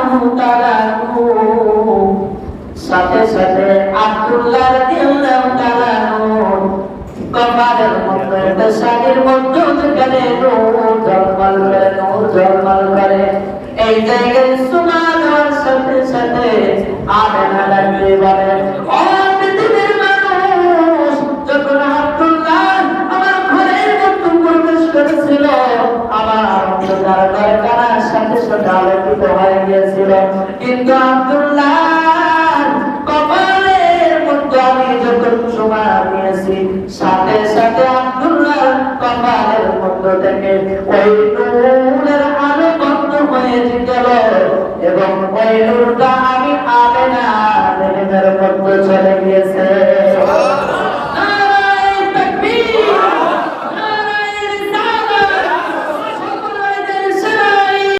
রাদিয়াল্লাহু তাআলা আনহু সাথে সাথে আব্দুল্লাহ রাদিয়াল্লাহু তাআলা আনহু কপালের মধ্যে একটা শাড়ির মধ্যে থেকে নূর ঝলমল করে এই জায়গায় সুবহান দেওয়ার সাথে সাথে আমেনা লাগবে বলে ও পৃথিবীর মানুষ যখন আব্দুল্লাহ আমার ঘরের মধ্যে প্রবেশ করেছিল আমার অন্ধকার ঘরটার সাথে সাথে আলোকিত হয়ে গিয়েছিল কিন্তু আব্দুল্লাহ কপালের মধ্যে আমি যখন সময় নিয়েছি সাথে সাথে আব্দুল্লাহ কপালের মধ্যে থেকে ওই নূরের আলো বন্ধ হয়ে গেল এবং ওই নূরটা আমি আমেনা মধ্যে চলে গিয়েছে।